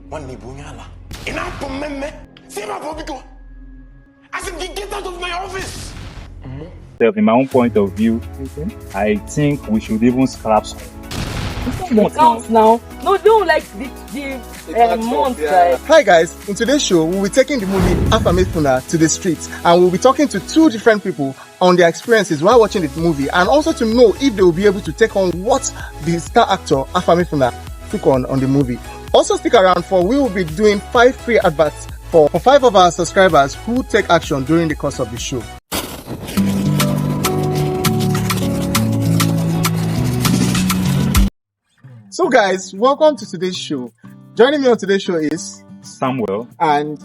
One Nibunyala. Enough for me. See my Bobito. I said, get out of my office. In my own point of view, I think we should even scrap school. Now. No, don't like the months. Yeah. Hi guys, in today's show, we'll be taking the movie AFAMEFUNA to the streets, and we'll be talking to two different people on their experiences while watching the movie, and also to know if they will be able to take on what the star actor AFAMEFUNA took on the movie. Also stick around, for we will be doing 5 free adverts for 5 of our subscribers who take action during the course of the show. So guys, welcome to today's show. Joining me on today's show is Samuel. And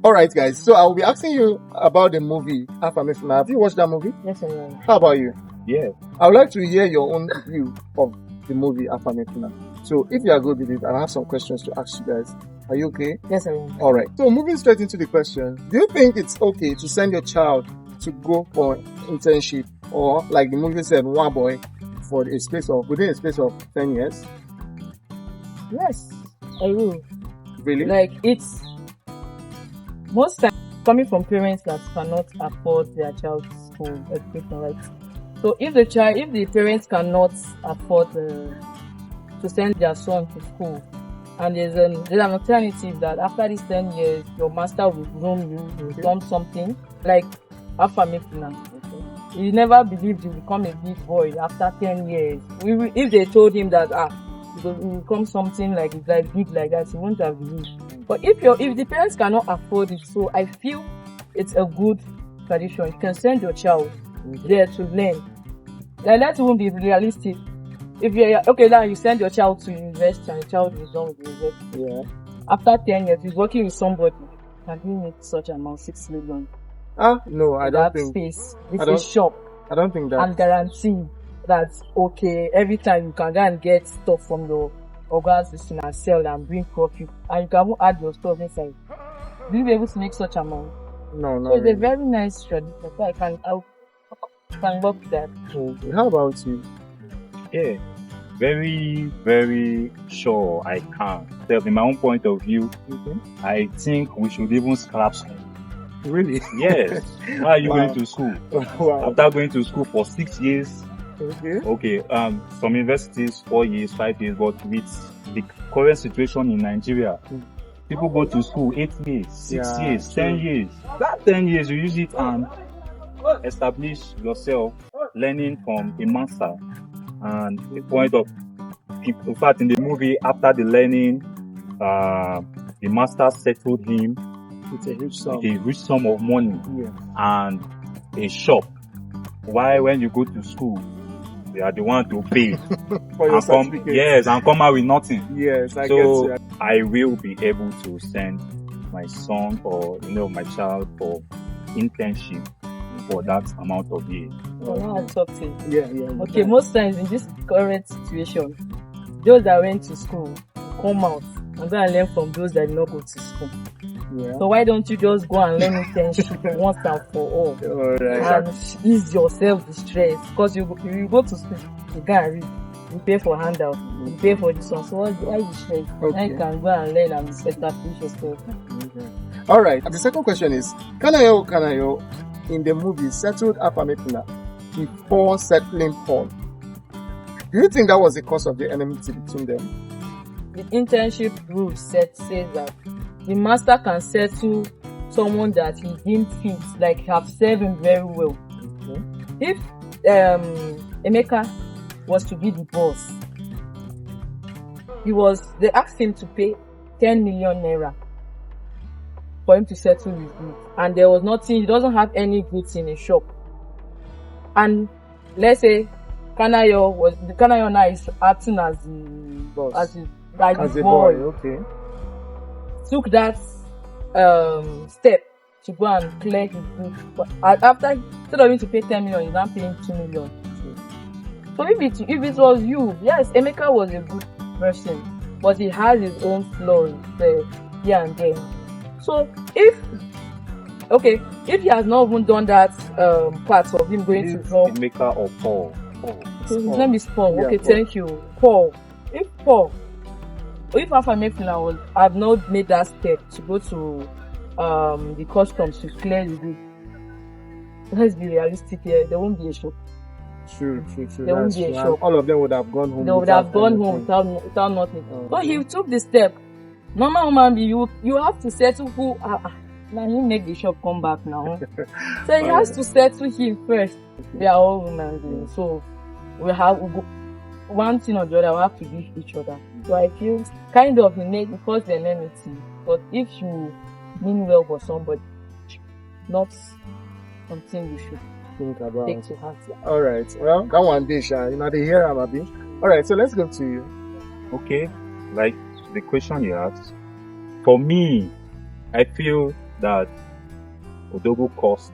alright guys, so I will be asking you about the movie AFAMEFUNA. Have you watched that movie? Yes, I have. How about you? Yeah. I would like to hear your own view of the movie AFAMEFUNA. So if you are good with it, I have some questions to ask you guys. Are you okay? Yes, I am. Alright. So moving straight into the question, do you think it's okay to send your child to go for internship, or like the movie said, one boy, for within a space of 10 years? Yes, I will. Really? Like, it's most time coming from parents that cannot afford their child's school education, right? So if the parents cannot afford to send their son to school, and there's an alternative that after these 10 years, your master will groom you, will become something like AFAMEFUNA. He never believed he would become a big boy after 10 years. If they told him that he will become something like big like that, he wouldn't have believed. But if the parents cannot afford it, so I feel it's a good tradition. You can send your child there to learn. Like, that won't be realistic. If you're okay, now you send your child to university and the child is done with university. Yeah. After 10 years, he's working with somebody. Can he make such amount, 6 million? No, I don't think. Space with a shop. I don't think that. And guarantee that, okay, every time you can go and get stuff from your organization and sell and bring profit, and you can add your stuff inside. Will you be able to make such amount? No. So it's a very nice tradition. So I can work with that. Okay. How about you? Yeah. Very, very sure I can. So in my own point of view, I think we should even scrap school. Really? Yes. Why are you going to school? Wow. After going to school for 6 years, Okay. some universities 4 years, 5 years, but with the current situation in Nigeria, people go to school 8 years, 6 years, 10 years. That 10 years, you use it and establish yourself learning from a master. And the point of, in fact, in the movie, after the learning, the master settled him It's a huge sum of money and a shop. Why, when you go to school, they are the one to pay for your certificate. Yes, and come out with nothing. Yes, I get So you. I will be able to send my son or my child for internship for that amount of years. Well, that's something. Yeah. Okay, most times in this current situation, those that went to school come out and go and learn from those that did not go to school. Yeah. So why don't you just go and learn internship once and for all? Alright. And ease yourself the stress. Because you go to school, you go and read, you pay for handout, you pay for this one. So why the stress? Okay. Now you can go and learn and establish yourself. Alright. The second question is, Kanayo in the movie settled AFAMEFUNA before settling Paul. Do you think that was the cause of the enmity between them? The internship rule says that the master can settle someone that he deemed fit, like have served him very well. If Emeka was to be the boss, they asked him to pay 10 million naira for him to settle his goods, and there was nothing. He doesn't have any goods in a shop. And let's say Kanayo now is acting as the Boss. as the boy. boy. Okay. Took that step to go and clear his goods. But after, instead of him to pay 10 million, he's now paying 2 million. So if it was you, yes, Emeka was a good person, but he has his own flaws here and there. So if he has not even done that part of him going to drop Emeka or Paul. His name is Paul. Yeah, okay, Paul. Thank you, Paul. If Paul if AFAMEFUNA was have not made that step to go to the customs to clear the goods, let's be realistic here, there won't be a show. True. There won't be a shock. All of them would have gone home. They would have gone home without nothing. But he took the step. Normal woman, you have to settle who. Now he make the shop come back now. So he has to settle him first. We are all human beings, so we have one thing or the other. We have to give each other. So I feel kind of he make because the enmity. But if you mean well for somebody, not something you should think about. take to heart. All right. Well, that one day, you know, they hear about it. All right. So let's go to you. Okay, like the question you asked. For me, I feel that Odogu caused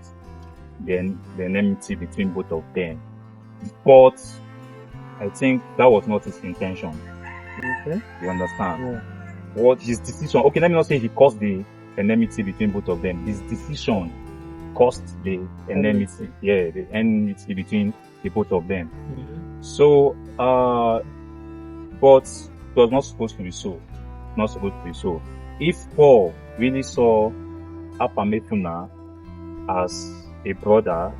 the enmity between both of them, but I think that was not his intention. Okay. You understand? Yeah. What his decision? Okay, let me not say he caused the enmity between both of them. His decision caused the enmity. Yeah, the enmity between the both of them. Mm-hmm. So, but it was not supposed to be so. Not supposed to be so. If Paul really saw AFAMEFUNA as a brother,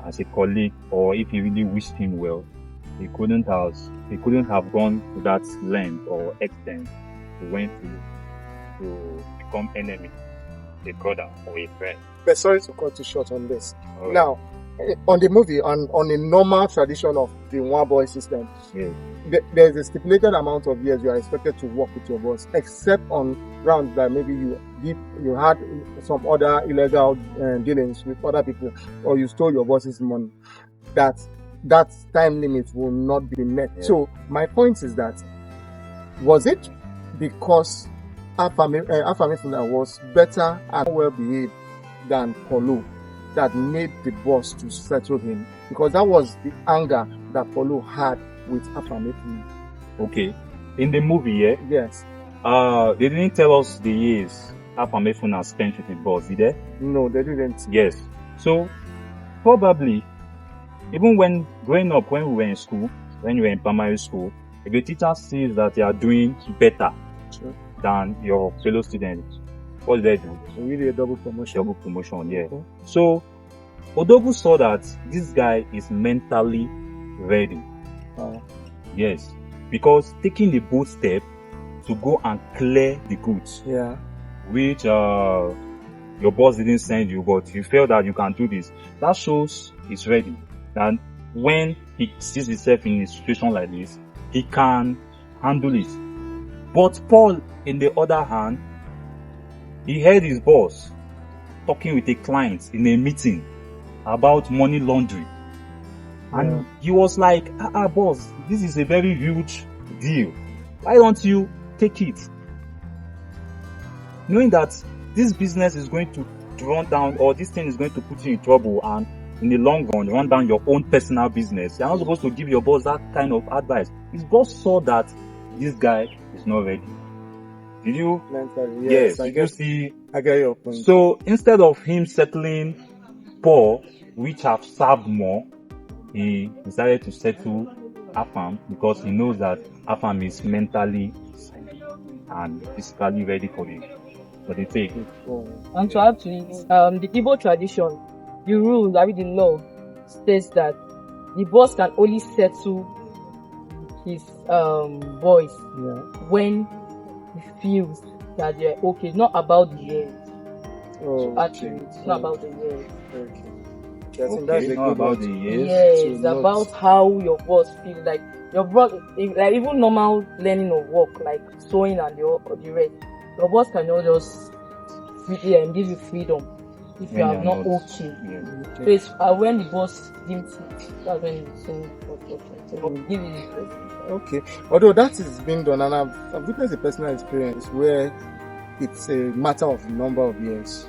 as a colleague, or if he really wished him well, he couldn't have gone to that length or extent to went to become enemy, a brother or a friend. But sorry to cut you short on this. Right. Now, on the movie, on the normal tradition of the one boy system, Yeah. there's a stipulated amount of years you are expected to work with your boss, except on grounds that maybe you had some other illegal dealings with other people, or you stole your boss's money. That time limit will not be met. Yeah. So my point is that, was it because AFAMEFUNA was better and well behaved than Paulo that made the boss to settle him? Because that was the anger that Paulo had with AFAMEFUNA. Okay. In the movie, yeah, Yes. they didn't tell us the years AFAMEFUNA spent with the boss, did they? No, they didn't. Yes. So probably, even when growing up, when we were in school, when you were in primary school, if the teacher sees that you are doing better Sure. than your fellow students, what do they do? So really a double promotion. Double promotion, yeah. Okay. So Odogu saw that this guy is mentally ready. Yes. Because taking the bold step to go and clear the goods, Yeah. which your boss didn't send you, but you feel that you can do this, that shows he's ready. And when he sees himself in a situation like this, he can handle it. But Paul, in the other hand, he heard his boss talking with a client in a meeting about money laundering. And he was like, boss, this is a very huge deal. Why don't you take it? Knowing that this business is going to run down, or this thing is going to put you in trouble, and in the long run, run down your own personal business. You're not supposed to give your boss that kind of advice. His boss saw that this guy is not ready. Did you? Mentally, Yes. I Did you guess see? I get your point. So instead of him settling Paul, which have served more, he decided to settle AFAM because he knows that AFAM is mentally and physically ready for the take. And to add to it, the Igbo tradition, the rule, the law states that the boss can only settle his boys when he feels that they're okay. It's not about the years. Actually, it's not about the years. Okay. I think that's a Not good about one. the years. Yes, to it's note. about how your boss feels. Like your boss, like even normal learning of work, like sewing and the rest. Your boss cannot just give you freedom if you When are you're not not- okay. Yeah. So it's when the boss deems it, that's when he's saying give it respect. Okay. Although that is being done, and I've witnessed a personal experience where it's a matter of number of years.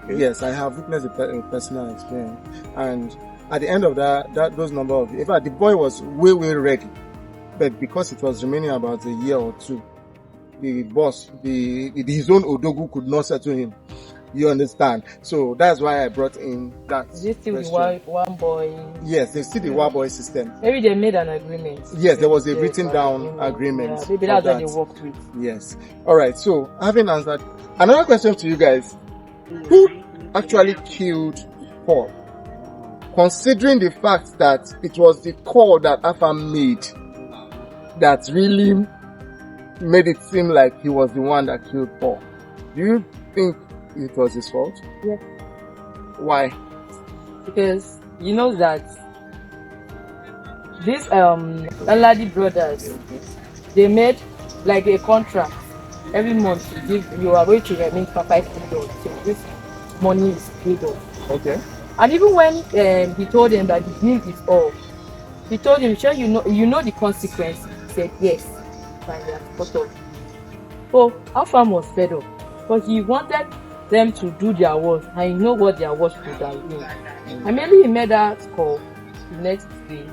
Okay. Yes, I have witnessed a personal experience, and at the end of those number of, in fact, the boy was way ready, but because it was remaining about a year or two, the boss, his own Odogu could not settle him. You understand? So that's why I brought in that. Is it still the question. one boy? Yes, they still the one boy system. Maybe they made an agreement. Yes, there was a written down agreement. Yeah, maybe that's what they worked with. Yes. All right. So having answered, another question to you guys: who actually killed Paul? Considering the fact that it was the call that AFAM made that really made it seem like he was the one that killed Paul. Do you think it was his fault? Yeah. Why? Because you know that these Aladi brothers, they made like a contract every month to give, you are going to remain for 5 million till this money is paid off. Okay. And even when he told them that the deal is off, he told him, sure, you know the consequences. He said yes, and they are cut off. So AFAM was fed up, but he wanted them to do their work, and you know what their work would have been. And maybe he made that call the next day.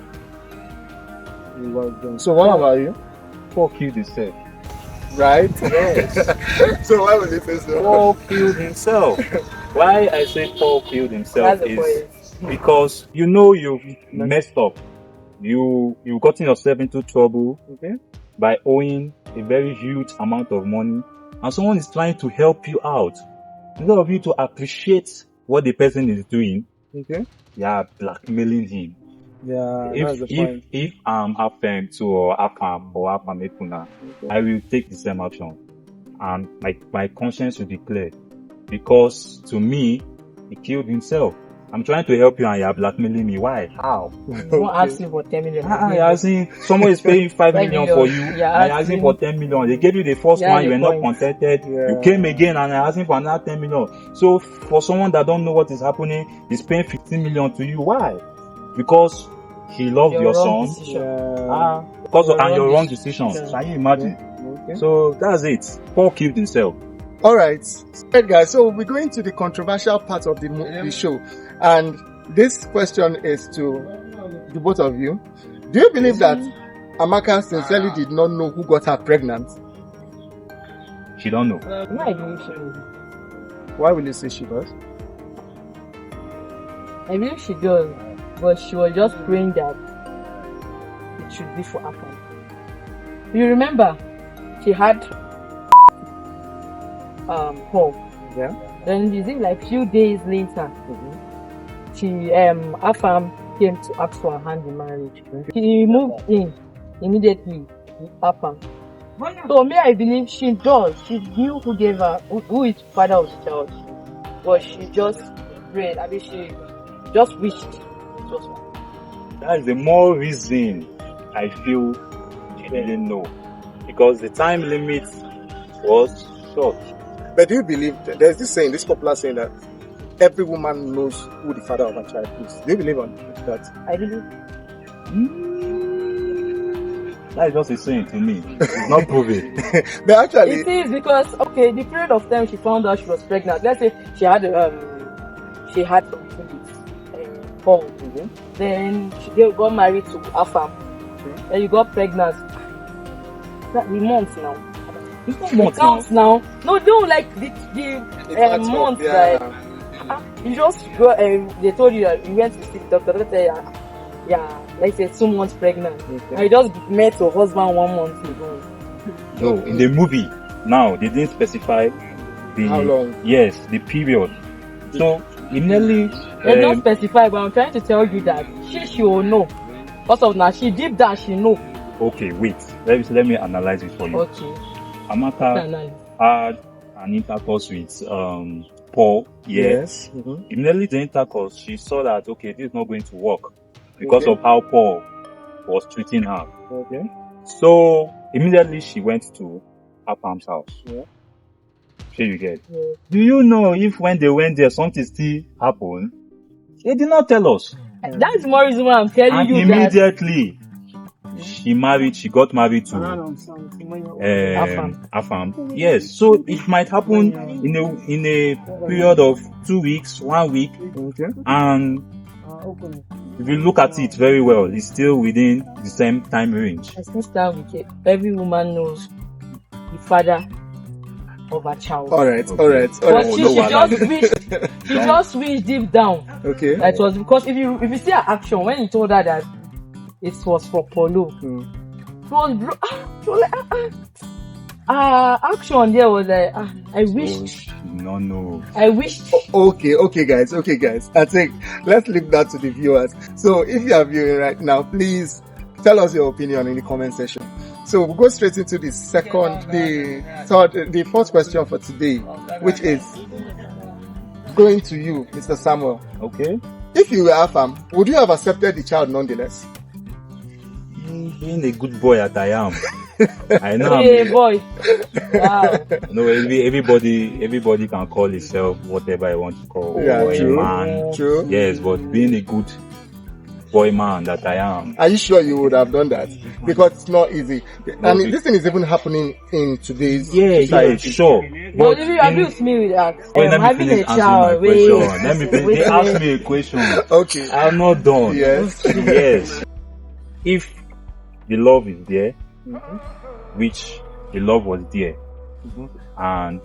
So what about you? Paul killed himself. Right? Yes. So why would you say so? Paul killed himself. Why I say Paul killed himself That's the is point. because you know you've messed up. You've gotten yourself into trouble by owing a very huge amount of money, and someone is trying to help you out. Instead of you to appreciate what the person is doing, you are blackmailing him. Yeah, that's the point. If I'm AFAM or AFAM or AFAMEFUNA, I will take the same action, and my conscience will be clear, because to me, he killed himself. I'm trying to help you and you're blackmailing me. Why? How? Don't ask me for 10 million. You're asking, someone is paying 5 million for you, and you're asking for 10 million. They gave you the first one, you were not contented. You came again and you're asking for another 10 million. So for someone that don't know what is happening, he's paying 15 million to you. Why? Because he loved your son. Because of your wrong decisions. Can you imagine? So that's it. Paul killed himself. All right, guys. So we're going to the controversial part of the show, and this question is to the both of you. Do you believe that Amaka sincerely did not know who got her pregnant? She don't know. No, I believe she does. Why will you say she does? I believe she does, but she was just praying that it should be for AFAM. You remember, she had Paul. Yeah. Then is it like few days later, she AFAM came to ask for her hand in marriage. He moved in immediately with AFAM. So me, I believe she does. She knew who gave her, who is father of the child, but she just prayed. I mean, she just wished it was one. That is the more reason I feel she didn't know, because the time limit was short. But do you believe there's this saying, this popular saying that every woman knows who the father of her child is? Do you believe on that? I believe. That is just a saying to me. It's not proven. But actually, it is, because the period of time she found out she was pregnant. Let's say she had something with Paul. Then she got married to AFAM. Then you got pregnant. That the months now. It's not months now. No, don't like the months. You just go and they told you that you went to see the doctor. Like say 2 months pregnant. And you just met your husband 1 month ago. No, in the movie now they didn't specify the how long? Yes, the period. So immediately they don't specify, but I'm trying to tell you that she will know. Because of now she did that, she know. Okay, wait. Let me analyze it for you. Okay. Amaka had an intercourse with Paul. Yes. Immediately the intercourse, she saw that okay, this is not going to work because of how Paul was treating her. Okay. So immediately she went to AFAM's house. Sure you get. Do you know if when they went there something still happened? They did not tell us. That's more reason why I'm telling you immediately she got married to AFAM. Yes, so it might happen in a period of 2 weeks, 1 week, and if you look at it very well, it's still within the same time range. I still start with it. Every woman knows the father of her child. All right. But she just wished deep down. Okay. That it was because if you see her action when he told her that it was for Polo, she was like, action there was like, I wish. No. I wish. Okay, guys. I think let's leave that to the viewers. So if you are viewing right now, please tell us your opinion in the comment section. So we'll go straight into the fourth question for today, which is going to you, Mr. Samuel. Okay. If you were AFAM, would you have accepted the child nonetheless? Being a good boy that I am, I know. Hey, boy. Wow. No, everybody can call himself whatever I want to call. Yeah, boy, true. Man. True. Yes, but being a good boy man that I am. Are you sure you would have done that? Because it's not easy. I mean, this thing is even happening in today's society. Sure. But if you abuse me with that, having a child, Let me finish. They asked me a question. Okay. I'm not done. Yes. Yes. If the love is there, which the love was there, and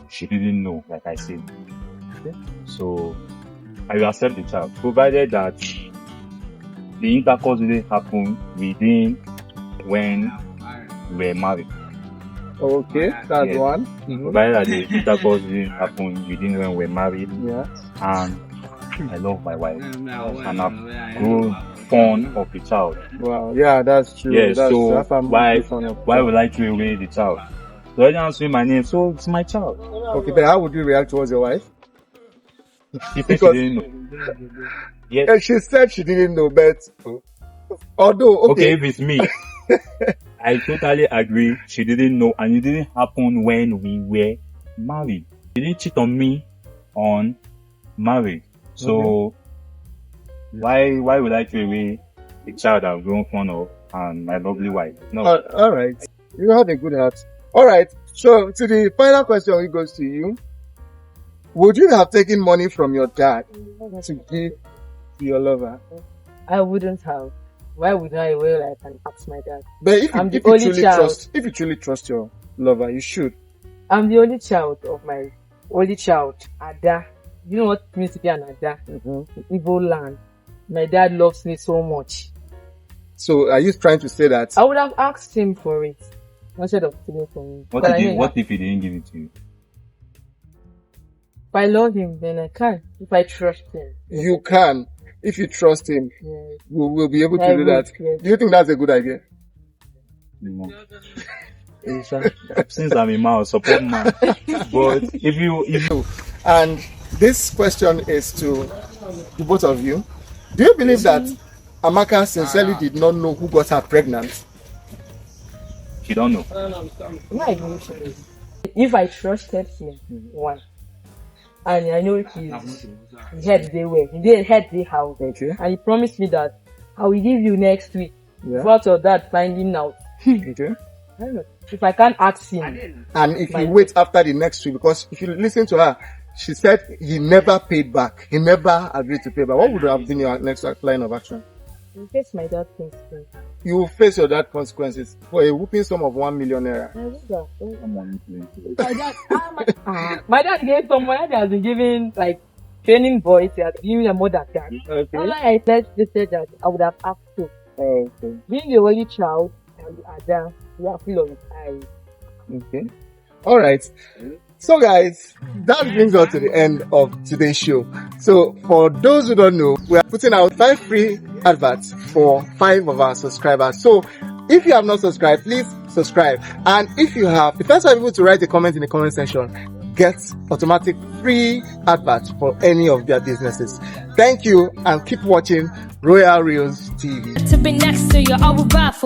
she didn't know, like I said. So I will accept the child, provided that the intercourse didn't happen within when we were married. Okay, that's Yes. one. Provided that the intercourse didn't happen within when we were married, Yeah. and I love my wife, and I've grown fond of the child. Wow. Yeah, that's true. Yes, That's so AFAM why would I throw away the child? So I didn't answer my name, so it's my child. Okay, then how would you react towards your wife? She said she didn't know. Yes. Yeah, she said she didn't know, but although Okay, if it's me, I totally agree. She didn't know, and it didn't happen when we were married. She didn't cheat on me on marriage. So why would I throw away the child I've grown fond of and my lovely wife? No. all right, you had a good heart. All right, so to the final question, it goes to you. Would you have taken money from your dad to give to your lover? I wouldn't have. Why would I? Well, I can ask my dad. But if I'm the you only child. if you truly trust your lover, you should. I'm the only child of my only child, Ada. You know what it means to be an Ada? Igbo land. My dad loves me so much. So are you trying to say that? I would have asked him for it instead of stealing from me. What if he didn't give it to you? If I love him, then I can. If I trust him. You can. If you trust him, Yes. we will be able to I do will, that. yes. Do you think that's a good idea? No. Since I'm a man, support man. But if you And this question is to both of you. Do you believe that Amaka sincerely did not know who got her pregnant? she don't know. My emotion. If I trusted him, one, and I know he had the way, he had the house, Okay. and he promised me that I will give you next week. Yeah. What of that finding out? Okay. I don't know. If I can't ask him, And if you wait after the next week, because if you listen to her, she said he never paid back. He never agreed to pay back. What would have been your next line of action? in case my dad thinks so. You will face your dad consequences for a whooping sum of 1 million naira. I will go. My dad gave someone that has been giving like training boys, he has given them more than that. Okay. All I said that I would have asked him. Okay. Being the only child and the Ada, we are full of eyes. Okay. All right. So guys, that brings us to the end of today's show. So for those who don't know, we are putting out 5 free adverts for 5 of our subscribers. So if you have not subscribed, please subscribe. And if you have, the first 5 people to write a comment in the comment section gets automatic free adverts for any of their businesses. Thank you and keep watching Royal Reels TV. To be next to you, I will ride for